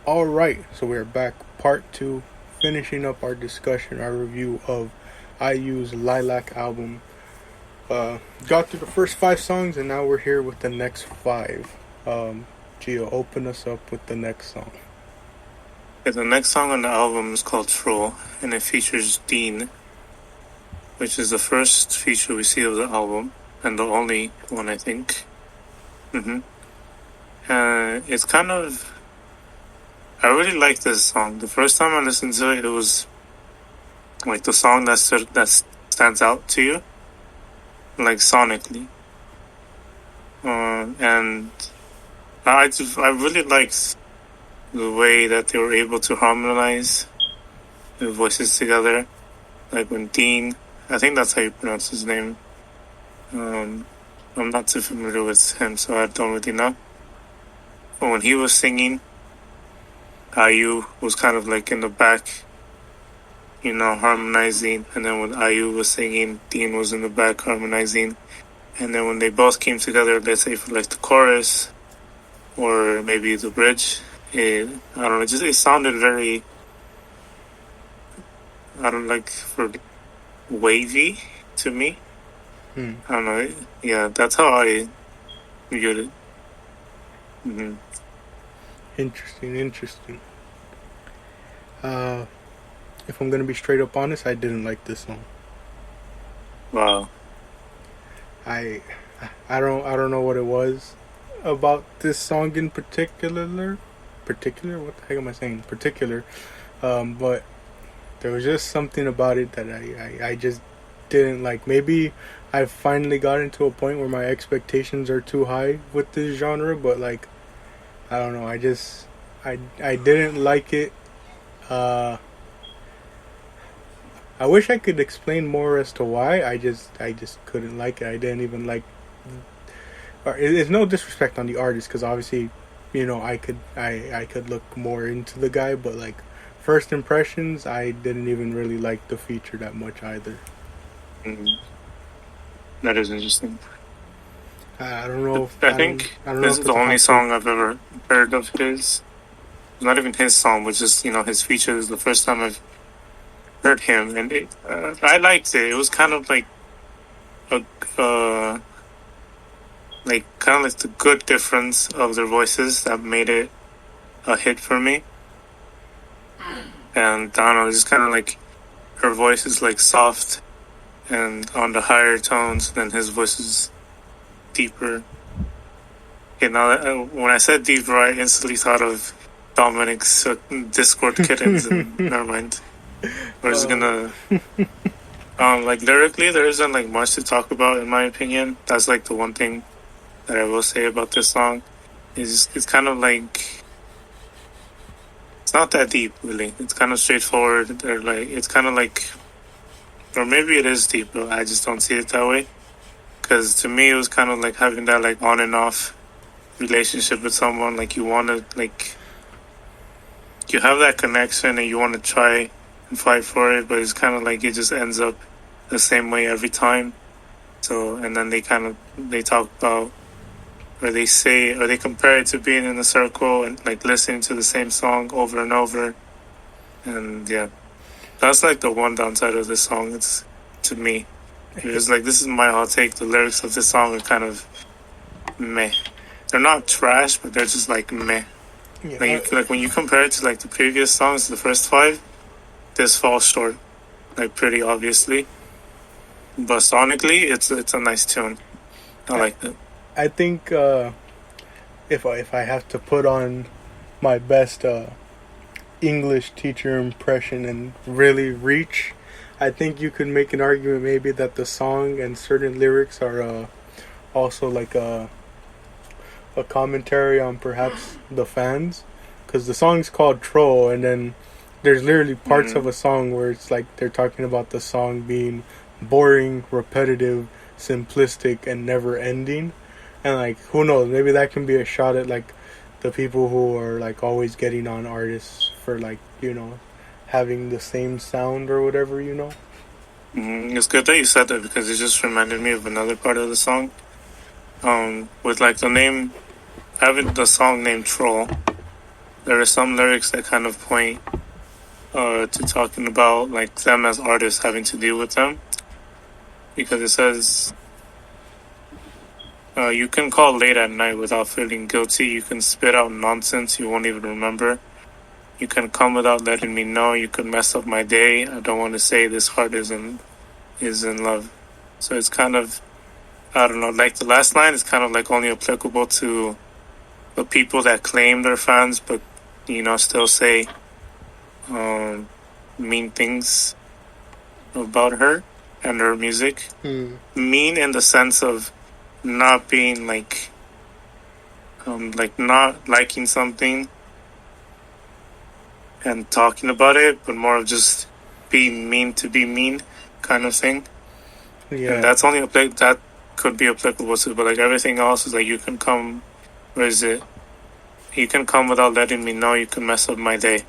All right, so we're back, part two, finishing up our discussion, our review of IU's Lilac album. Got through the first five songs, and now we're here with the next five. Gio, open us up with the next song. Yeah, the next song on the album is called Troll, and it features Dean, which is the first feature we see of the album, and the only one, I think. It's kind of... I really like this song. The first time I listened to it, it was like the song that stands out to you, like sonically. And I really liked the way that they were able to harmonize the voices together. Like when Dean, I think that's how you pronounce his name. I'm not too familiar with him, so I don't really know. But when he was singing, IU was kind of like in the back, harmonizing. And then when IU was singing, Dean was in the back harmonizing. And then when they both came together, let's say for like the chorus or maybe the bridge, I don't know, it sounded very, wavy to me. I don't know. Yeah, that's how I viewed it. Interesting. If I'm gonna be straight up honest, I didn't like this song. Wow. I don't know what it was about this song in particular. What the heck am I saying? Particular. But there was just something about it that I just didn't like. Maybe I've finally gotten to a point where my expectations are too high with this genre, but like, I don't know. I didn't like it. I wish I could explain more as to why. I just couldn't like it. I didn't even like. It's no disrespect on the artist, because obviously, I could look more into the guy, but like first impressions, I didn't even really like the feature that much either. That is interesting. I don't know. I think this is the only song I've ever heard of his. Not even his song, but just his feature. Is the first time I've heard him, and I liked it. It was kind of like the good difference of their voices that made it a hit for me. And I don't know, just kind of like her voice is like soft and on the higher tones, than his voice is deeper. When I said deeper, I instantly thought of Dominic's Discord kittens, and never mind. We're just gonna like lyrically, there isn't like much to talk about in my opinion. That's like the one thing that I will say about this song. It's kind of like, it's not that deep really. It's kind of straightforward. They're like, it's kind of like, or maybe it is deep, but I just don't see it that way. Because to me, it was kind of like having that like on and off relationship with someone. Like you want to, like, you have that connection and you want to try and fight for it, but it's kind of like it just ends up the same way every time. So, and then they talk about, or they say, or they compare it to being in a circle and like listening to the same song over and over. And yeah, that's like the one downside of this song. It's, to me, it's like, this is my hot take. The lyrics of this song are kind of meh. They're not trash, but they're just like meh. Yeah. Like when you compare it to like the previous songs, the first five, this falls short, like pretty obviously. But sonically, it's a nice tune. I like it. I think if I have to put on my best English teacher impression and really reach, I think you could make an argument maybe that the song and certain lyrics are also like a commentary on perhaps the fans, because the song's called Troll, and then there's literally parts of a song where it's like they're talking about the song being boring, repetitive, simplistic, and never ending. And like, who knows, maybe that can be a shot at like the people who are like always getting on artists for like, having the same sound or whatever. It's good that you said that, because it just reminded me of another part of the song. With like the name, having the song named Troll, there are some lyrics that kind of point to talking about like them as artists having to deal with them, because it says you can call late at night without feeling guilty. You can spit out nonsense you won't even remember. You can come without letting me know. You could mess up my day. I don't want to say this heart is in love. So it's kind of, I don't know, like the last line is kind of like only applicable to the people that claim they're fans, but still say mean things about her and her music. Mean in the sense of not being like not liking something and talking about it, but more of just being mean to be mean kind of thing. Yeah. And that's only that could be applicable to, but like everything else is like you can come. Where is it? You can come without letting me know. You can mess up my day,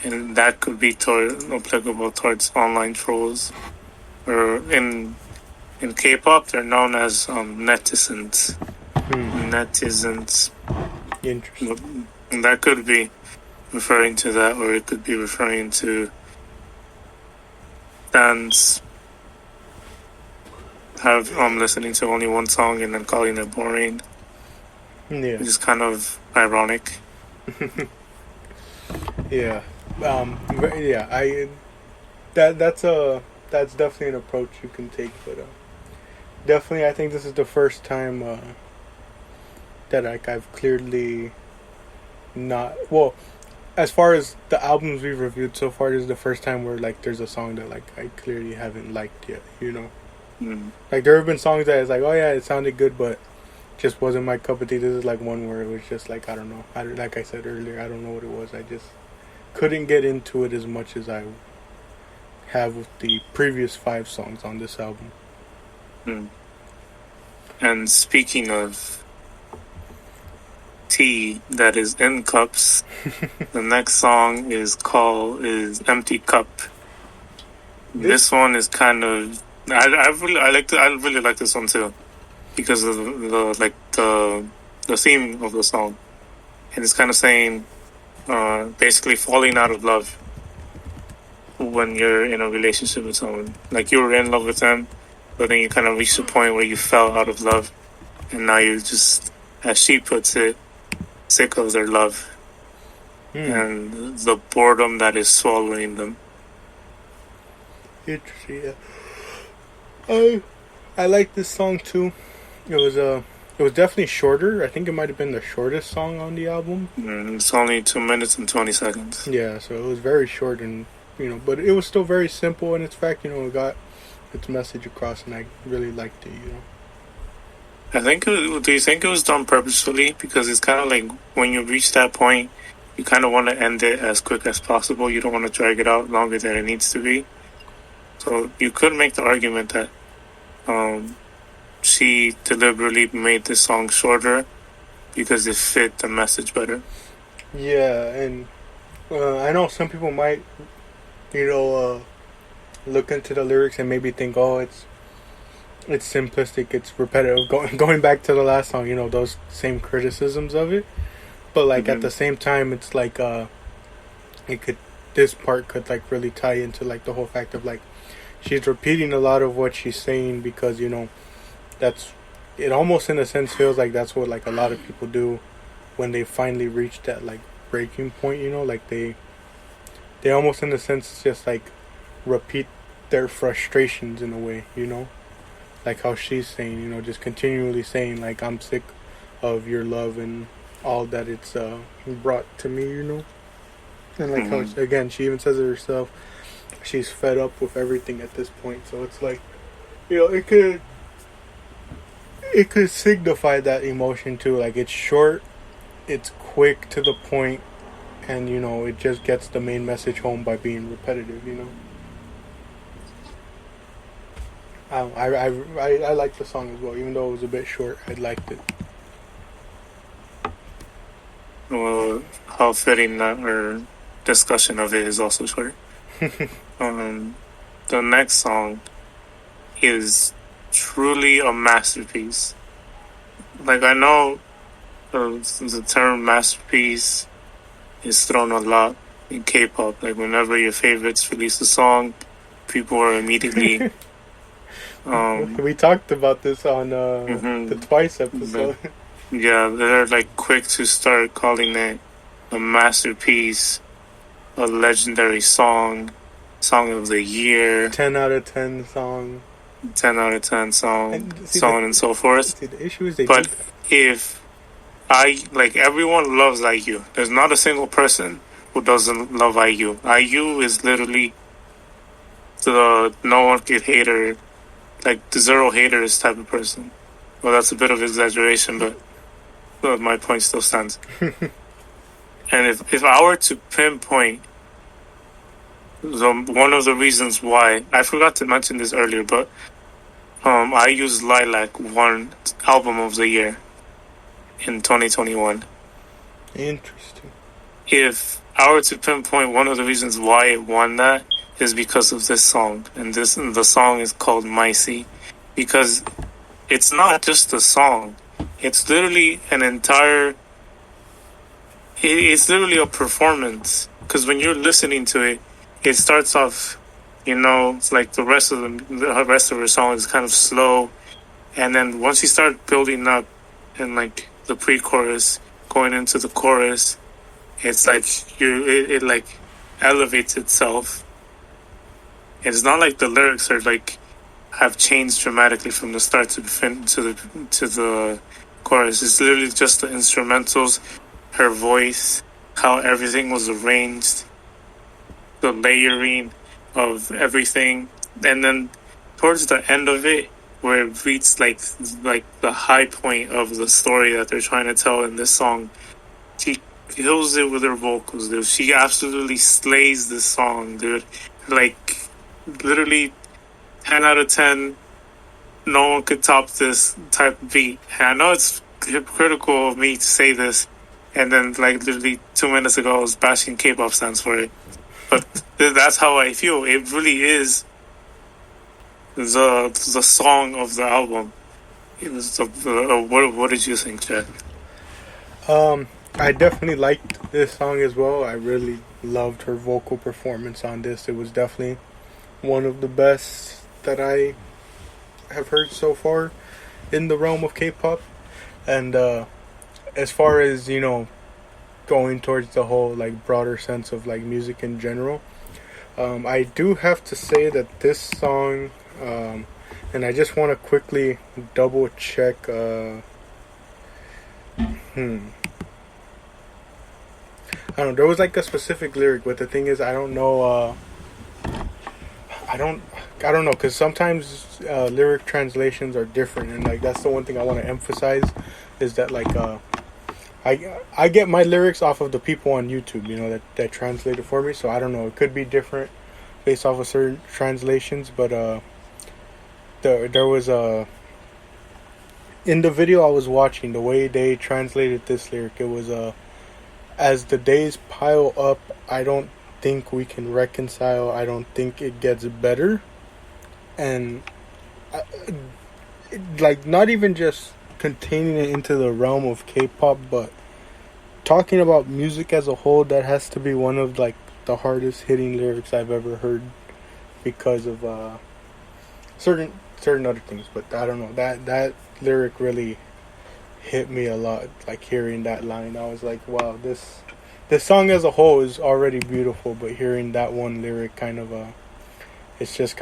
and that could be applicable towards online trolls, or in K-pop they're known as netizens. Netizens. Interesting. And that could be referring to that, or it could be referring to fans have listening to only one song and then calling it boring. Yeah. Which is kind of ironic. Yeah. Yeah. That's definitely an approach you can take, but definitely I think this is the first time that I've clearly not, well, as far as the albums we've reviewed so far, this is the first time where like there's a song that like I clearly haven't liked yet, Like there have been songs that it's like, oh yeah, it sounded good, but just wasn't my cup of tea. This is like one where it was just like, I don't know. Like I said earlier, I don't know what it was. I just couldn't get into it as much as I have with the previous 5 songs on this album. And speaking of tea that is in cups, the next song is Empty Cup. This one is kind of, I really like this one too, because of the theme of the song, and it's kind of saying basically falling out of love when you're in a relationship with someone. Like you were in love with them, but then you kind of reached the point where you fell out of love, and now you're just, as she puts it, sick of their love and the boredom that is swallowing them. Interesting. Yeah. I like this song too. It was definitely shorter. I think it might have been the shortest song on the album. It's only 2 minutes and 20 seconds. Yeah, so it was very short, and but it was still very simple in its fact. It got its message across, and I really liked it. Do you think it was done purposefully? Because it's kind of like when you reach that point, you kind of want to end it as quick as possible. You don't want to drag it out longer than it needs to be. So you could make the argument that she deliberately made this song shorter because it fit the message better. Yeah, and I know some people might, look into the lyrics and maybe think, oh, it's simplistic, it's repetitive. Going back to the last song, those same criticisms of it. But like at the same time, it's like this part could like really tie into like the whole fact of like she's repeating a lot of what she's saying because that's it. Almost in a sense feels like that's what like a lot of people do when they finally reach that like breaking point. Like they almost in a sense just like repeat their frustrations in a way. Like how she's saying, just continually saying like I'm sick of your love and all that it's brought to me. And like how again she even says it herself. She's fed up with everything at this point, so it's like, it could signify that emotion too. Like it's short, it's quick to the point, and it just gets the main message home by being repetitive. I liked the song as well, even though it was a bit short. I liked it. Well, how fitting that our discussion of it is also short. The next song is truly a masterpiece. Like I know the term masterpiece is thrown a lot in K-pop. Like whenever your favorites release a song, people are immediately. We talked about this on the Twice episode. Yeah, they're like quick to start calling it a masterpiece, a legendary song of the year, 10 out of 10 song, 10 out of 10 song, and so on and so forth. See, the issue is but if everyone loves IU, there's not a single person who doesn't love IU. IU is literally the no one could hater, like the zero haters type of person. Well, that's a bit of exaggeration, but my point still stands. And if I were to pinpoint one of the reasons why, I forgot to mention this earlier, but I used Lilac won album of the year in 2021. Interesting. If I were to pinpoint one of the reasons why it won that is because of this song, and the song is called Micey, because it's not just a song, it's literally an entire. It's literally a performance, because when you're listening to it, it starts off, it's like the rest of the song is kind of slow, and then once you start building up, and like the pre-chorus going into the chorus, it's like it like elevates itself. It's not like the lyrics are like have changed dramatically from the start to the chorus. It's literally just the instrumentals, her voice, how everything was arranged, the layering of everything, and then towards the end of it, where it reaches like the high point of the story that they're trying to tell in this song, she kills it with her vocals, dude. She absolutely slays this song, dude. Like literally 10 out of 10. No one could top this type of beat. And I know it's hypocritical of me to say this, and then like literally 2 minutes ago I was bashing K-pop stands for it, but that's how I feel. It really is the song of the album. What did you think, Jack? I definitely liked this song as well. I really loved her vocal performance on this. It was definitely one of the best that I have heard so far in the realm of K-pop. And as far as, going towards the whole like broader sense of like music in general, I do have to say that this song, and I just want to quickly double check. I don't know. There was like a specific lyric, but the thing is, I don't know. I don't know, because sometimes lyric translations are different, and like that's the one thing I want to emphasize is that like I get my lyrics off of the people on YouTube, that translate it for me. So I don't know. It could be different based off of certain translations, but there was in the video I was watching, the way they translated this lyric, it was as the days pile up, I don't think we can reconcile. I don't think it gets better. And like not even just containing it into the realm of K-pop, but talking about music as a whole, that has to be one of like the hardest hitting lyrics I've ever heard, because of certain other things. But I don't know, that lyric really hit me a lot. Like hearing that line, I was like, wow, this song as a whole is already beautiful, but hearing that one lyric kind of it's just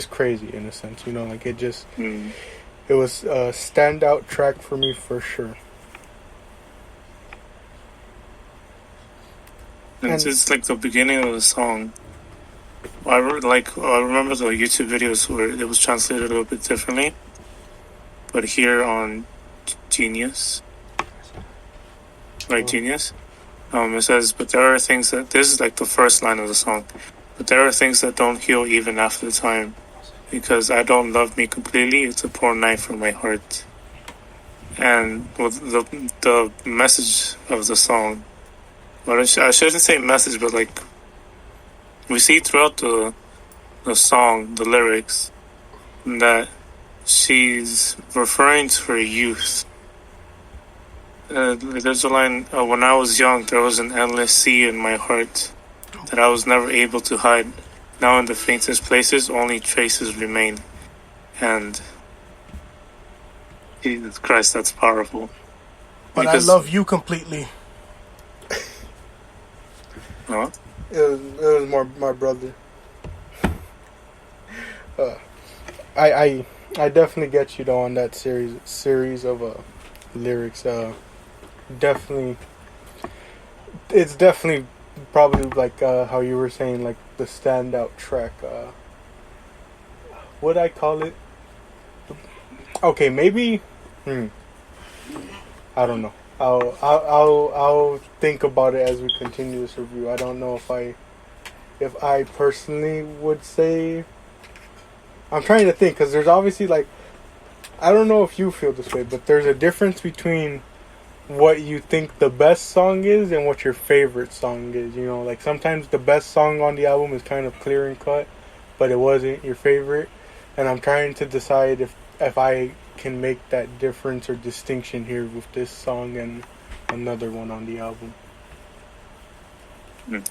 crazy in a sense, like it just it was a standout track for me for sure. It's just like the beginning of the song. I remember the YouTube videos where it was translated a little bit differently, but here on Genius, Genius, it says, but there are things that, this is like the first line of the song, but there are things that don't heal even after time, because I don't love me completely. It's a poor knife for my heart. And with the message of the song, well, I shouldn't say message, but like we see throughout the song, the lyrics, that she's referring to her youth. there's a line, when I was young, there was an endless sea in my heart that I was never able to hide. Now in the faintest places, only traces remain. And Jesus Christ, that's powerful. But because I love you completely. Huh? It was more my brother. I definitely get you though on that series of lyrics. Definitely, it's definitely probably like how you were saying, like the standout track. What I call it? Okay, maybe. I don't know. I'll think about it as we continue this review. I don't know if I personally would say. I'm trying to think because there's obviously like, I don't know if you feel this way, but there's a difference between what you think the best song is and what your favorite song is. You know, like sometimes the best song on the album is kind of clear and cut, but it wasn't your favorite. And I'm trying to decide if I can make that difference or distinction here with this song and another one on the album.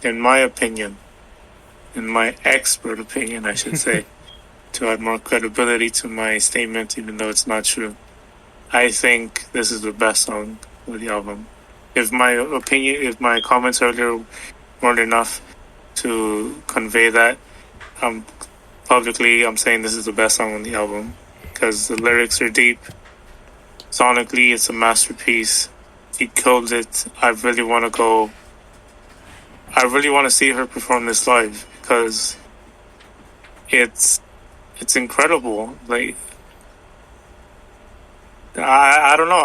In my opinion, in my expert opinion, I should say, to add more credibility to my statement, even though it's not true, I think this is the best song of the album. If my comments earlier weren't enough to convey that, publicly I'm saying this is the best song on the album because the lyrics are deep. Sonically, it's a masterpiece. He killed it. I really want to see her perform this live because it's incredible. Like, I don't know.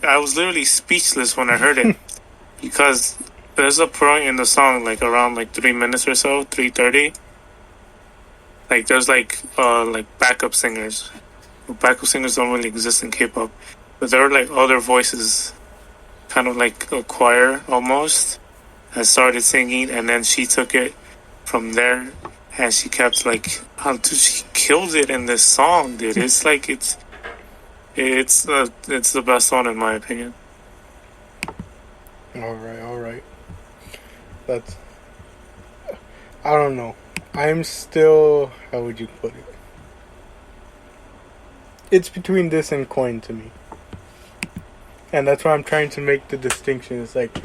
I was literally speechless when I heard it because there's a point in the song, like around like 3 minutes or so, 3:30. Like there's like backup singers. Backup singers don't really exist in K-pop, but there are like other voices, kind of like a choir almost, that started singing, and then she took it from there. And she kept like, she killed it in this song, dude. It's like it's the best song in my opinion. All right. That's, I don't know. I'm still, how would you put it? It's between this and Coin to me, and that's why I'm trying to make the distinction. It's like,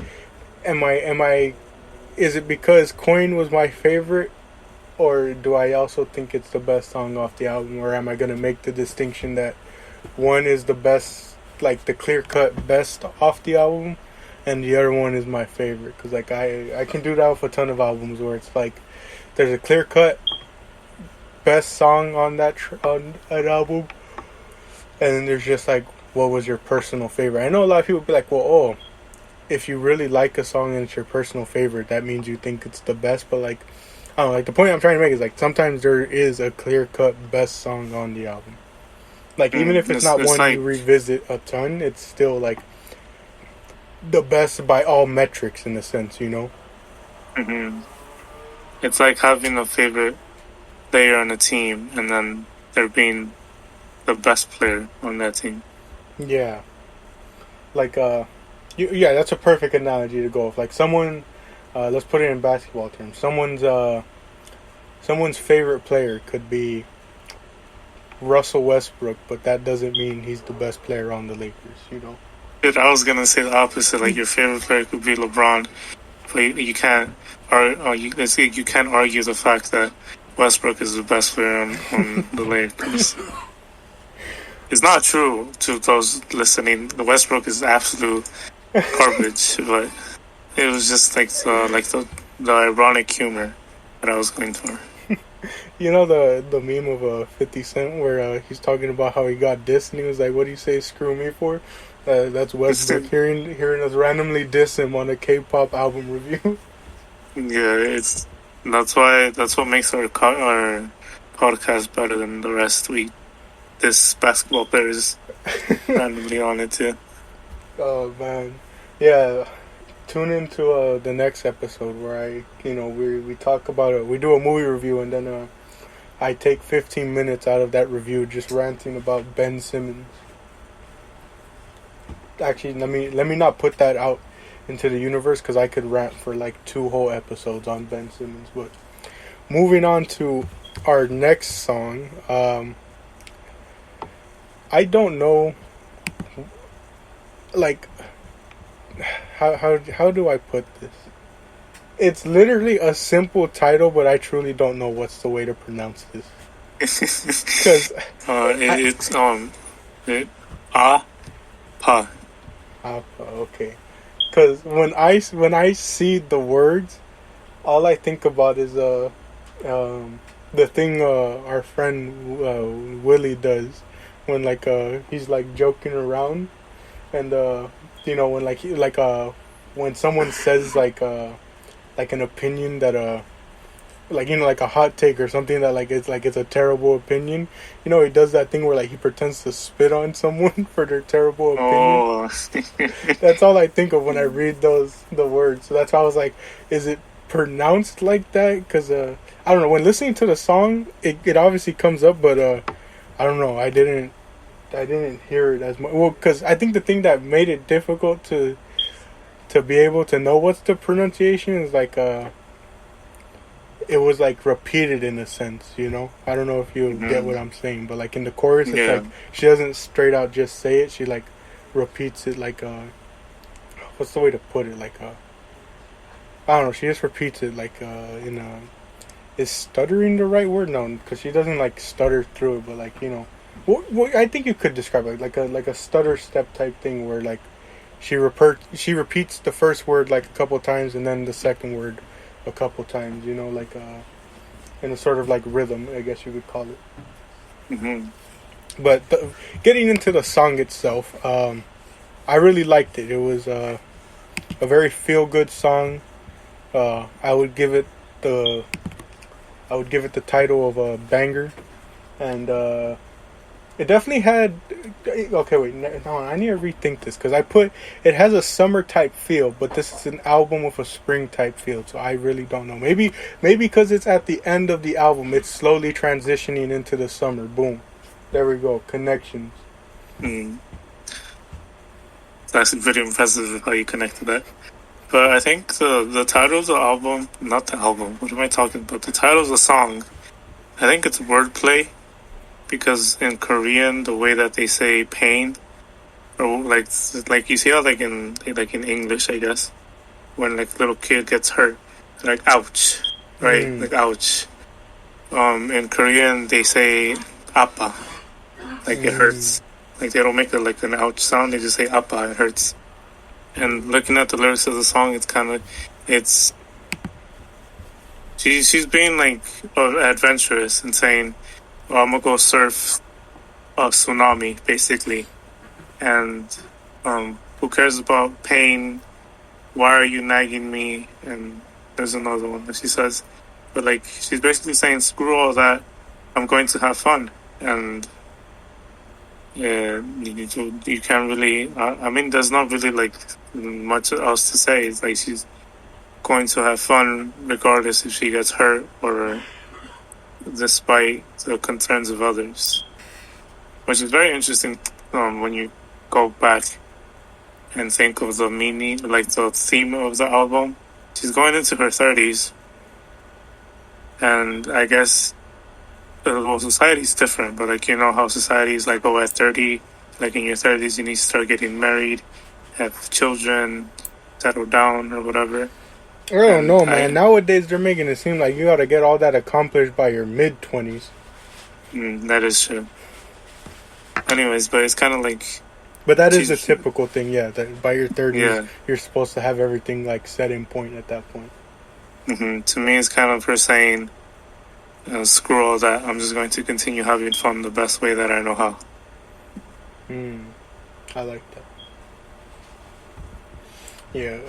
is it because Coin was my favorite? Or do I also think it's the best song off the album? Or am I going to make the distinction that one is the best, like the clear-cut best off the album, and the other one is my favorite? Because like I can do that with a ton of albums where it's like there's a clear-cut best song on that album, and then there's just like, what was your personal favorite? I know a lot of people be like, well, if you really like a song and it's your personal favorite, that means you think it's the best. But like, I don't know, like the point I'm trying to make is like sometimes there is a clear-cut best song on the album. Like even if it's not one like, you revisit a ton, it's still like the best by all metrics in a sense, you know? Mm-hmm. It's like having a favorite player on a team and then there being the best player on that team. Yeah. Like, yeah, that's a perfect analogy to go with. Like someone, let's put it in basketball terms. Someone's favorite player could be Russell Westbrook, but that doesn't mean he's the best player on the Lakers, you know? Dude, I was gonna say the opposite. Like your favorite player could be LeBron, but you can't you can't argue the fact that Westbrook is the best player on the Lakers. It's not true to those listening. The Westbrook is absolute garbage, but it was just like the ironic humor that I was going for. You know the meme of 50 Cent where he's talking about how he got dissed and he was like, "What do you say, screw me for?" That's Westbrook hearing us randomly diss him on a K-pop album review. Yeah, that's what makes our podcast better than the rest. This basketball players randomly on it too. Oh man, yeah. Tune into the next episode where we talk about it. We do a movie review and then I take 15 minutes out of that review just ranting about Ben Simmons. actually let me not put that out into the universe because I could rant for like 2 whole episodes on Ben Simmons. But moving on to our next song, I don't know, like, how do I put this? It's literally a simple title, but I truly don't know what's the way to pronounce this. Because it's Appa. Appa, okay. Because when I see the words, all I think about is the thing our friend Willie does when like he's like joking around, and when when someone says like an opinion that like a hot take or something that it's a terrible opinion. He does that thing where like he pretends to spit on someone for their terrible opinion. Oh. That's all I think of when I read the words. So that's why I was like, is it pronounced like that? Because I don't know. When listening to the song, it obviously comes up, but I don't know. I didn't hear it as much. Well, because I think the thing that made it difficult to be able to know what's the pronunciation is like it was like repeated in a sense, I don't know if you get what I'm saying, but like in the chorus, it's like she doesn't straight out just say it. She like repeats it like what's the way to put it? Like I don't know. She just repeats it like is stuttering the right word? No, because she doesn't like stutter through it, but like what I think you could describe it like a stutter step type thing where like she repeats the first word like a couple times and then the second word a couple times, like in a sort of like rhythm, I guess you could call it. But getting into the song itself, I really liked it. It was a very feel good song. I would give it the title of a banger, and it definitely had. Okay, wait. No, I need to rethink this because it has a summer type feel, but this is an album with a spring type feel. So I really don't know. Maybe because it's at the end of the album, it's slowly transitioning into the summer. Boom, there we go. Connections. It's actually pretty impressive how you connected that. But I think the title of the album, not the album. What am I talking about? The title of the song. I think it's wordplay. Because in Korean, the way that they say pain, or like you see how like in English, I guess, when like little kid gets hurt, like ouch, right? Like ouch. In Korean, they say appa, like it hurts. Like they don't make it like an ouch sound; they just say appa, it hurts. And looking at the lyrics of the song, she's being like adventurous and saying, well, I'm gonna go surf a tsunami, basically. And who cares about pain? Why are you nagging me? And there's another one that she says. But like, she's basically saying, screw all that. I'm going to have fun. And yeah, you can't really. I mean, there's not really like much else to say. It's like she's going to have fun regardless if she gets hurt or despite the concerns of others, which is very interesting when you go back and think of the meaning, like the theme of the album. She's going into her 30s, and I guess society's different, but like how society's like, at 30, like in your 30s you need to start getting married, have children, settle down or whatever. I don't know, man. Nowadays, they're making it seem like you gotta get all that accomplished by your mid-20s. That is true. Anyways, but it's kind of like... But that is a typical thing, yeah. That by your 30s, you're supposed to have everything, like, set in point at that point. To me, it's kind of her saying, screw all that. I'm just going to continue having fun the best way that I know how. I like that. Yeah,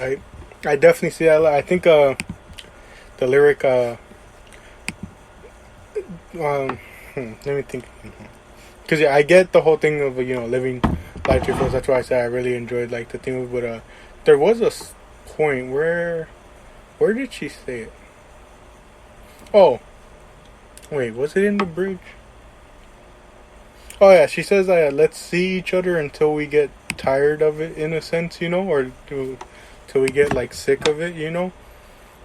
I definitely see that. I think the lyric. Let me think. Because I get the whole thing of living life to your fullest. That's why I said I really enjoyed like the thing. But there was a point where did she say it? Oh, wait, was it in the bridge? Oh yeah, she says let's see each other until we get tired of it in a sense, or till we get like sick of it,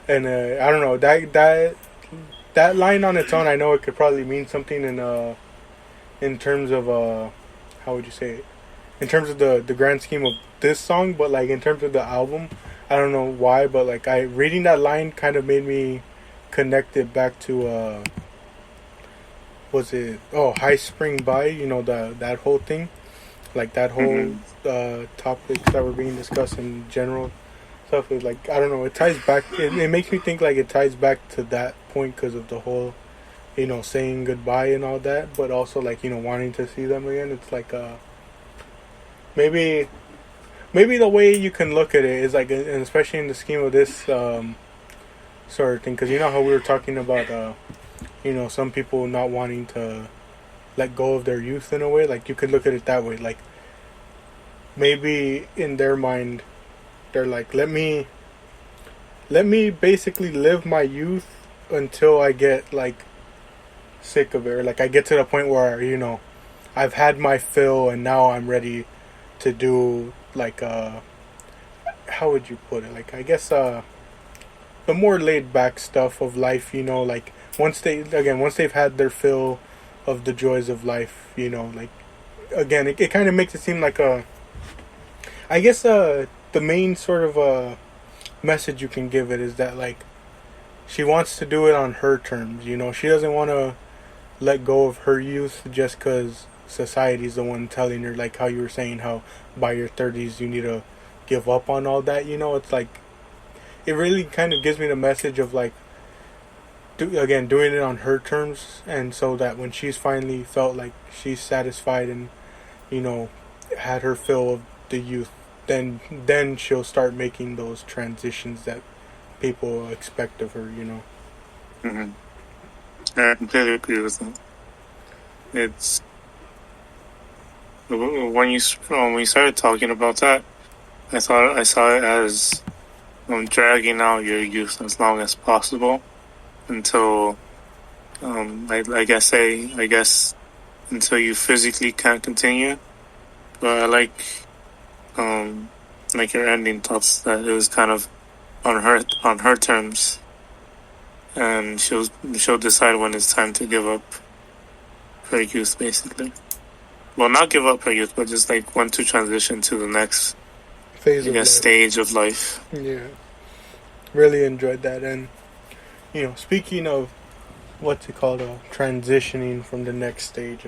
And I don't know, that line on its own, I know it could probably mean something in terms of how would you say it? In terms of the grand scheme of this song, but like in terms of the album, I don't know why, but like reading that line kind of made me connect it back to was it High Spring By, that whole thing, like that whole topics that were being discussed in general stuff. Is like, I don't know, it ties back, it makes me think like it ties back to that point because of the whole saying goodbye and all that, but also like wanting to see them again. It's like maybe the way you can look at it is like, and especially in the scheme of this sort of thing, because you know how we were talking about some people not wanting to let go of their youth in a way. Like, you could look at it that way, like maybe in their mind they're like, let me basically live my youth until I get like sick of it, or like I get to the point where I've had my fill and now I'm ready to do like how would you put it, like I guess the more laid back stuff of life, like once they've had their fill of the joys of life, like again it kind of makes it seem like I guess the main sort of message you can give it is that like she wants to do it on her terms. She doesn't want to let go of her youth just because society's the one telling her, like how you were saying, how by your 30s you need to give up on all that. It's like, it really kind of gives me the message of like doing it on her terms, and so that when she's finally felt like she's satisfied and had her fill of the youth, then she'll start making those transitions that people expect of her. Mm-hmm. I completely agree with that. It's when you started talking about that, I saw it as dragging out your youth as long as possible until I guess until you physically can't continue. But I like your ending thoughts that it was kind of on her terms, and she'll decide when it's time to give up her youth, basically. Well, not give up her youth, but just like when to transition to the next stage of life. Yeah, really enjoyed that. And speaking of what's it called, transitioning from the next stage,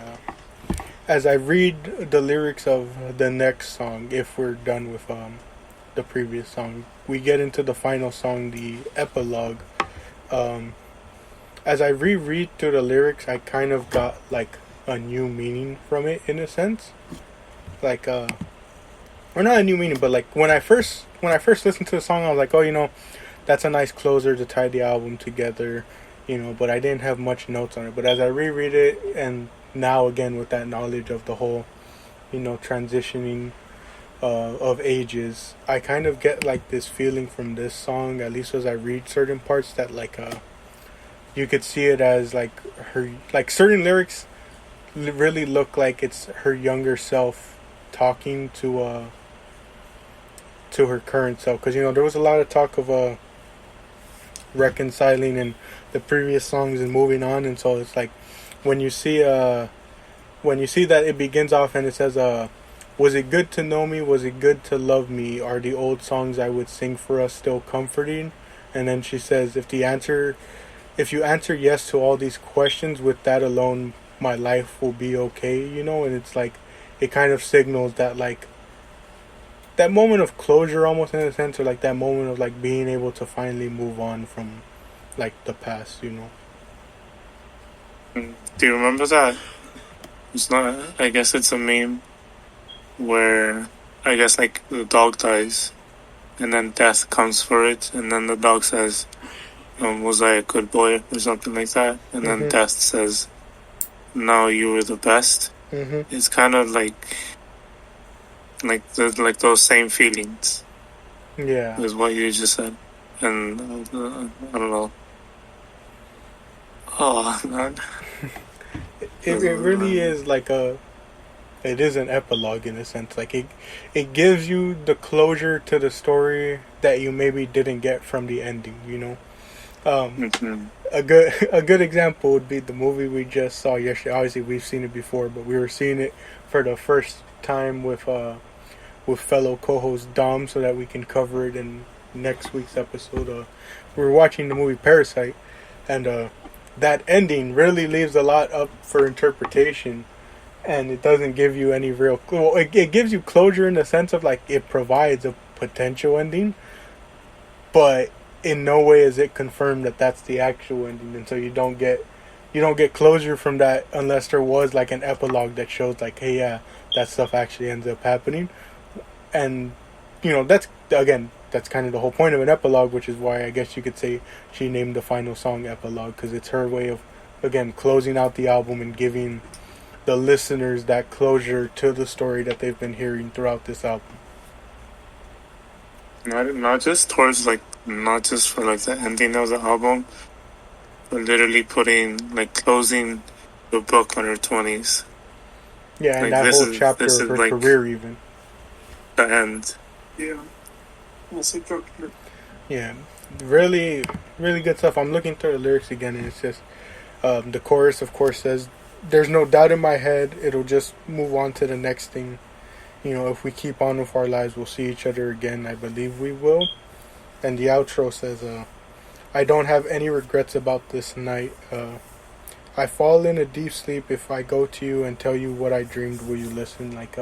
as I read the lyrics of the next song, if we're done with the previous song, we get into the final song, the Epilogue. As I reread through the lyrics, I kind of got like a new meaning from it in a sense, like or not a new meaning, but like when I first listened to the song, I was like, oh, that's a nice closer to tie the album together, but I didn't have much notes on it. But as I reread it, and now again with that knowledge of the whole transitioning of ages, I kind of get like this feeling from this song, at least as I read certain parts, that like you could see it as like her, like certain lyrics really look like it's her younger self talking to her current self, because there was a lot of talk of reconciling in the previous songs and moving on, and so it's like when you see that it begins off and it says was it good to know me, was it good to love me, are the old songs I would sing for us still comforting? And then she says, if you answer yes to all these questions, with that alone my life will be okay, and it's like it kind of signals that like that moment of closure almost, in a sense, or like that moment of like being able to finally move on from like the past. Do you remember that? It's not, I guess it's a meme where I guess like the dog dies and then death comes for it, and then the dog says, was I a good boy, or something like that, and then death says, no, you were the best. It's kind of like those same feelings. Yeah, is what you just said. And I don't know. Oh man, it really is like a it is an epilogue in a sense. Like it gives you the closure to the story that you maybe didn't get from the ending. You know, a good example would be the movie we just saw yesterday. Obviously, we've seen it before, but we were seeing it for the first time with fellow co-host Dom, so that we can cover it in next week's episode. We were watching the movie Parasite, and that ending really leaves a lot up for interpretation, and it doesn't give you any real. Well, it gives you closure in the sense of like it provides a potential ending, but in no way is it confirmed that that's the actual ending, and so you don't get closure from that unless there was like an epilogue that shows like, hey, yeah, that stuff actually ends up happening. And that's kind of the whole point of an epilogue, which is why I guess you could say she named the final song Epilogue, because it's her way of, again, closing out the album and giving the listeners that closure to the story that they've been hearing throughout this album. Not just for like the ending of the album, but literally closing the book on her 20s. Yeah, and that whole chapter of her career even. The end. Yeah. Yeah, really, really good stuff. I'm looking through the lyrics again, and it's just the chorus, of course, says, "There's no doubt in my head. It'll just move on to the next thing. If we keep on with our lives, we'll see each other again. I believe we will." And the outro says, "I don't have any regrets about this night. I fall in a deep sleep if I go to you and tell you what I dreamed. Will you listen?" Like,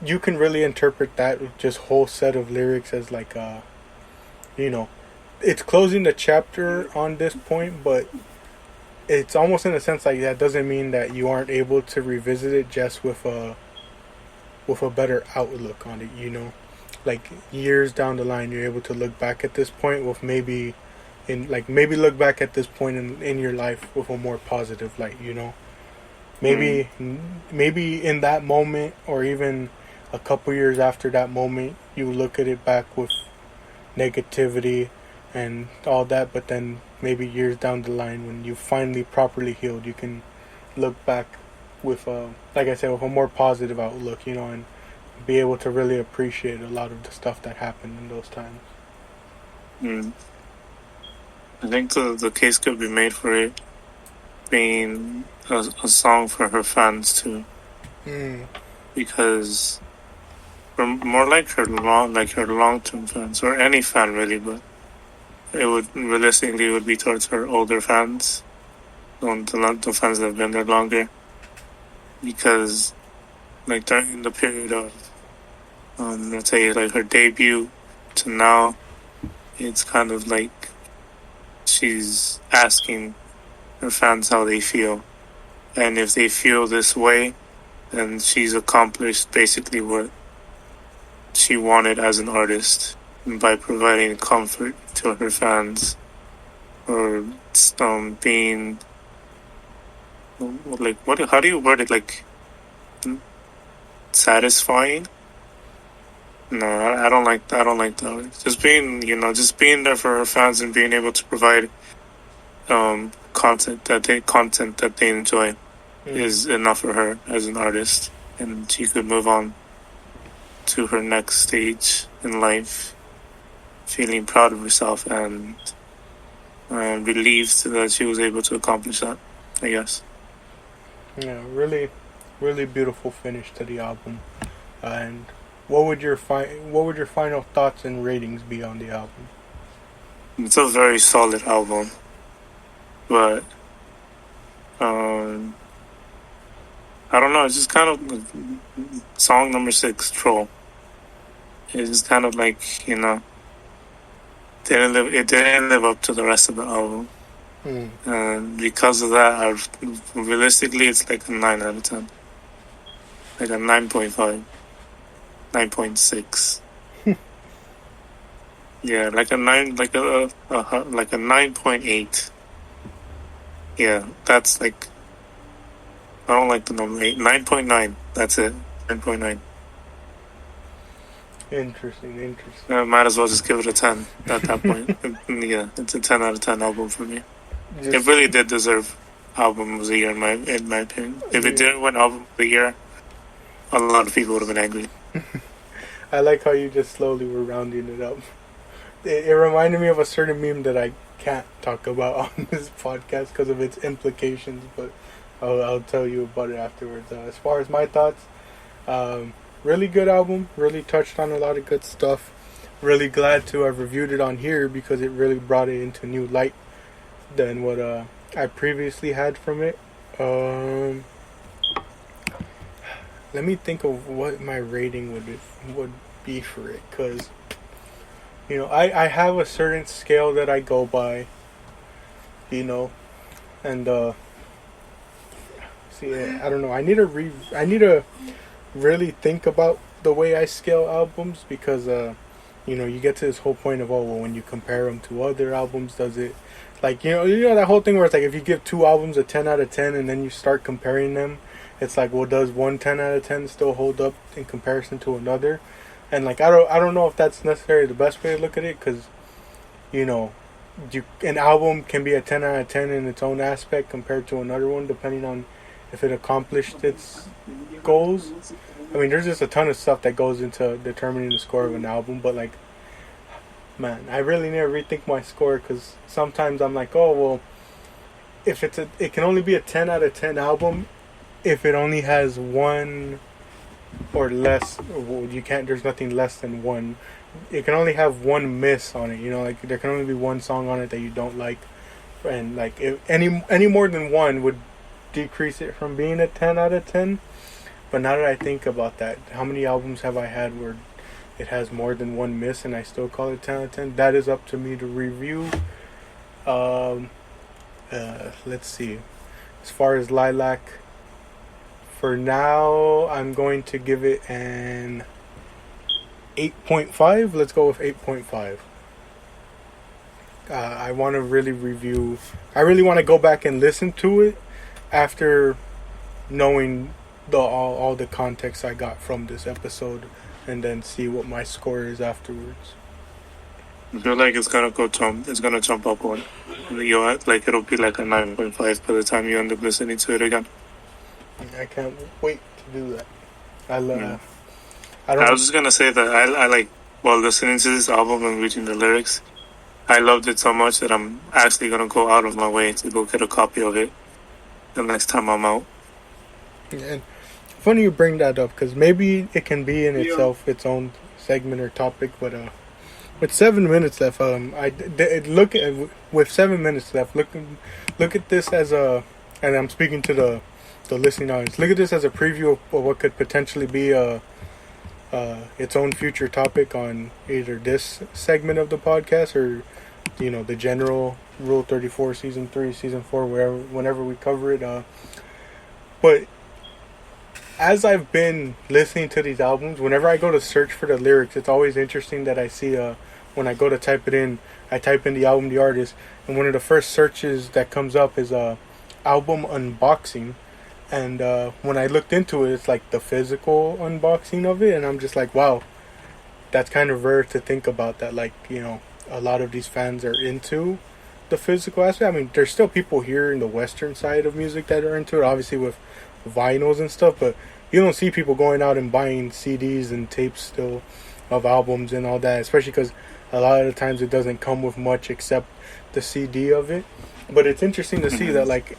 you can really interpret that just whole set of lyrics as like, it's closing the chapter on this point, but it's almost in a sense like that doesn't mean that you aren't able to revisit it just with a better outlook on it. Like years down the line, you're able to look back at this point with maybe look back at this point in your life with a more positive light. Maybe in that moment, or even a couple years after that moment, you look at it back with negativity and all that, but then maybe years down the line, when you finally properly healed, you can look back with like I said, with a more positive outlook, and be able to really appreciate a lot of the stuff that happened in those times. I think the case could be made for it being a song for her fans too, because more like her long-term fans, or any fan really, but it would realistically be towards her older fans, the fans that have been there longer, because like during the period of let's say like her debut to now, it's kind of like she's asking her fans how they feel, and if they feel this way, then she's accomplished basically what she wanted as an artist by providing comfort to her fans, or being like, how do you word it, like satisfying? No, I don't like that. Just being there for her fans and being able to provide content that they enjoy is enough for her as an artist, and she could move on to her next stage in life, feeling proud of herself and relieved that she was able to accomplish that, I guess. Yeah, really, really beautiful finish to the album. And what would your final thoughts and ratings be on the album? It's a very solid album, but I don't know. It's just kind of song number 6, Troll. It's just kind of like, it didn't live up to the rest of the album. And because of that, realistically, it's like a 9 out of 10. Like a 9.5. 9.6. Yeah, like a 9.8. Yeah, that's like, I don't like the number 8. 9.9. That's it. 9.9. Interesting. I might as well just give it a 10 at that point. Yeah, it's a 10 out of 10 album for me. It really did deserve album of the year in my opinion. If it didn't win album of the year, a lot of people would have been angry. I like how you just slowly were rounding it up. It reminded me of a certain meme that I can't talk about on this podcast because of its implications, but I'll tell you about it afterwards. As far as my thoughts, really good album, really touched on a lot of good stuff. Really glad to have reviewed it on here because it really brought it into new light than what I previously had from it. Let me think of what my rating would be for it, because I have a certain scale that I go by, and see, I don't know. I need to really think about the way I scale albums, because you get to this whole point of, when you compare them to other albums, does it, like, that whole thing where it's like, if you give two albums a 10 out of 10 and then you start comparing them, it's like, well, does one 10 out of 10 still hold up in comparison to another? And like, I don't know if that's necessarily the best way to look at it, because an album can be a 10 out of 10 in its own aspect compared to another one, depending on if it accomplished its goals. I mean, there's just a ton of stuff that goes into determining the score of an album, but like, man, I really need to rethink my score, because sometimes I'm like, if it can only be a 10 out of 10 album if it only has one or less. There's nothing less than one. It can only have one miss on it, like there can only be one song on it that you don't like, and like if any more than one would decrease it from being a 10 out of 10. But now that I think about that, how many albums have I had where it has more than one miss and I still call it 10 out of 10? That is up to me to review. Let's see. As far as Lilac, for now, I'm going to give it an 8.5. Let's go with 8.5. I want to really review. I really want to go back and listen to it after knowing all the context I got from this episode, and then see what my score is afterwards. I feel like it's gonna jump up one. It'll be like a 9.5 by the time you end up listening to it again. I can't wait to do that. I was just gonna say that I like, while listening to this album and reading the lyrics, I loved it so much that I'm actually gonna go out of my way to go get a copy of it the next time I'm out. And funny you bring that up, because maybe it can be in itself its own segment or topic, but with 7 minutes left, with 7 minutes left, look at this as and I'm speaking to the listening audience. Look at this as a preview of what could potentially be its own future topic on either this segment of the podcast or the general Rule 34 season 3, season 4, whenever we cover it. But as I've been listening to these albums, whenever I go to search for the lyrics, it's always interesting that I see when I go to type it in, I type in the album, the artist, and one of the first searches that comes up is album unboxing. And when I looked into it, it's like the physical unboxing of it, and I'm just like, wow, that's kind of rare to think about, that like, a lot of these fans are into the physical aspect. I mean, there's still people here in the western side of music that are into it, obviously with vinyls and stuff, but you don't see people going out and buying CDs and tapes still of albums and all that, especially because a lot of the times it doesn't come with much except the CD of it. But it's interesting to see that, like,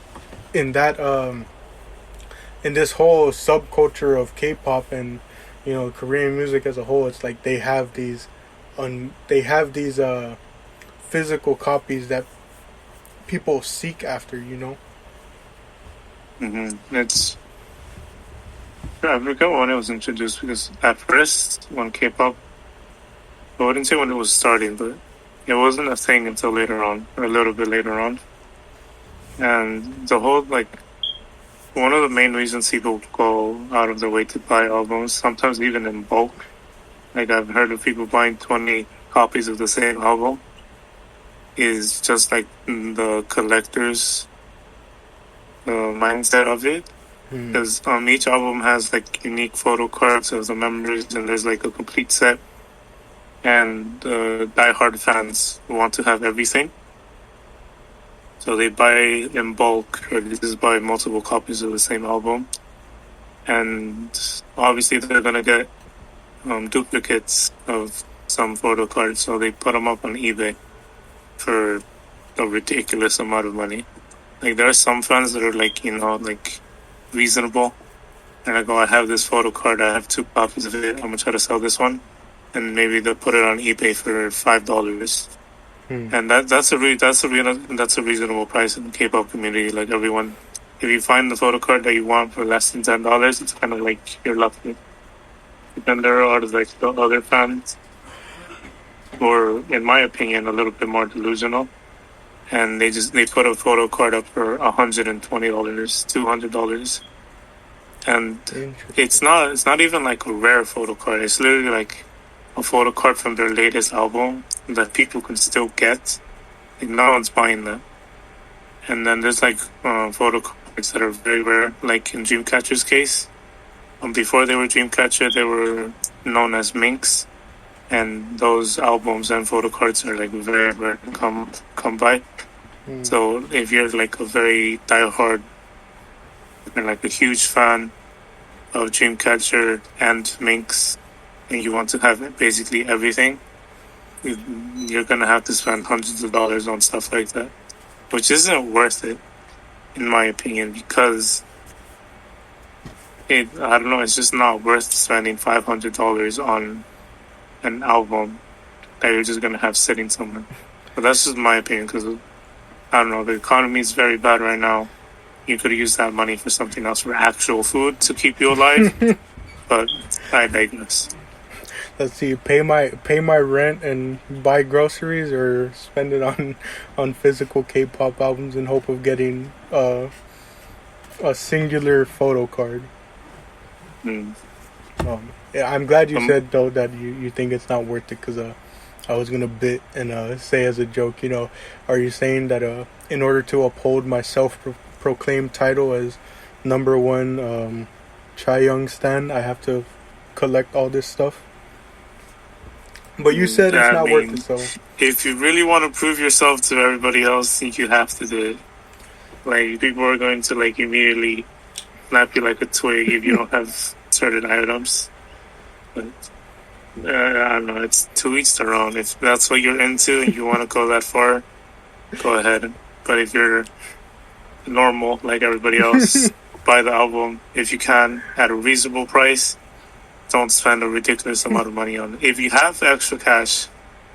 in that in this whole subculture of K-pop and Korean music as a whole, it's like they have these physical copies that people seek after. I forgot when it was introduced, because at first, when K-pop, I wouldn't say when it was starting, but it wasn't a thing until later on, or a little bit later on. And the whole, like, one of the main reasons people go out of their way to buy albums, sometimes even in bulk, like I've heard of people buying 20 copies of the same album, is just like the collector's mindset of it. Because each album has like unique photo cards of the members, and there's like a complete set, and diehard fans want to have everything, so they buy in bulk, or they just buy multiple copies of the same album. and obviously they're gonna get duplicates of some photo cards, so they put them up on eBay for a ridiculous amount of money. Like, there are some fans that are like, like reasonable, and I go, I have this photo card, I have 2 copies of it, I'm gonna try to sell this one, and maybe they'll put it on eBay for $5. And that's a reasonable price in the K-pop community. Like, everyone, if you find the photo card that you want for less than $10, it's kind of like you're lucky. But then there are like the other fans who are, in my opinion, a little bit more delusional, and they put a photo card up for $120, $200, and it's not even like a rare photo card. It's literally like a photo card from their latest album that people can still get. Like, no one's buying that. And then there's like photo cards that are very rare, like in Dreamcatcher's case. Before they were Dreamcatcher, they were known as Minx, and those albums and photo cards are like very rare to come by. So if you're like a very diehard and like a huge fan of Dreamcatcher and Minx, and you want to have basically everything, you're gonna have to spend hundreds of dollars on stuff like that, which isn't worth it, in my opinion, because I don't know, it's just not worth spending $500 on an album that you're just gonna have sitting somewhere. But that's just my opinion, because I don't know, the economy is very bad right now. You could use that money for something else, for actual food to keep you alive. But I digress. Let's see, pay my rent and buy groceries, or spend it on physical K-pop albums in hope of getting a singular photo card. Yeah, I'm glad you said though that you think it's not worth it, because I was gonna bit and say as a joke, are you saying that in order to uphold my self-proclaimed title as number one Chaeyoung stan, I have to collect all this stuff? But you said it's not worth it, so if you really want to prove yourself to everybody else, you have to do it. Like, people are going to like immediately slap you like a twig if you don't have certain items. But I don't know, it's to each their own. If that's what you're into and you want to go that far, go ahead. But if you're normal like everybody else, buy the album if you can at a reasonable price. Don't spend a ridiculous amount of money on it. If you have extra cash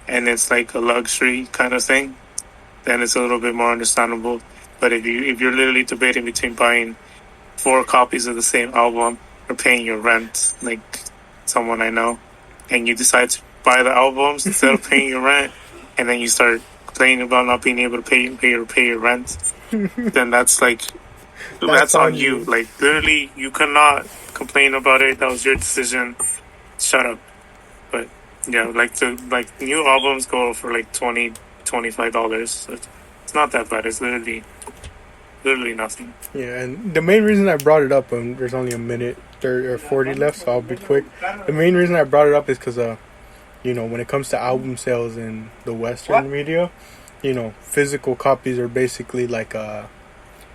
and it's like a luxury kind of thing, then it's a little bit more understandable. But if you're literally debating between buying 4 copies of the same album or paying your rent, like someone I know, and you decide to buy the albums instead of paying your rent, and then you start complaining about not being able to pay your rent, then that's on you. Like, literally, you cannot complain about it. That was your decision. Shut up. But yeah, like new albums go for like $20, $25. So it's not that bad. It's literally nothing. Yeah, and the main reason I brought it up, there's only a minute 30 or 40 left, so I'll be quick. The main reason I brought it up is because when it comes to album sales in the Western media, physical copies are basically like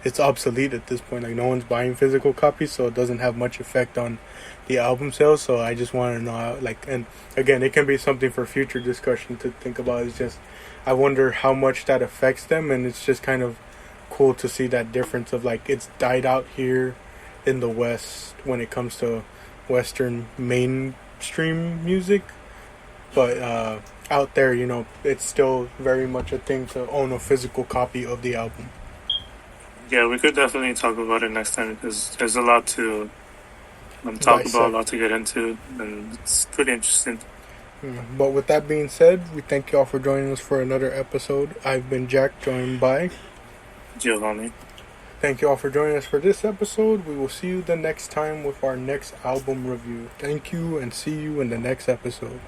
it's obsolete at this point. Like, no one's buying physical copies, so it doesn't have much effect on the album sales. So I just want to know how, and again, it can be something for future discussion to think about. It's just, I wonder how much that affects them, and it's just kind of cool to see that difference of like, it's died out here in the West when it comes to Western mainstream music, but out there, it's still very much a thing to own a physical copy of the album. Yeah, we could definitely talk about it next time, because there's a lot to talk about, a lot to get into, and it's pretty interesting. But with that being said, we thank you all for joining us for another episode. I've been Jack, joined by Giovanni. Thank you all for joining us for this episode. We will see you the next time with our next album review. Thank you, and see you in the next episode.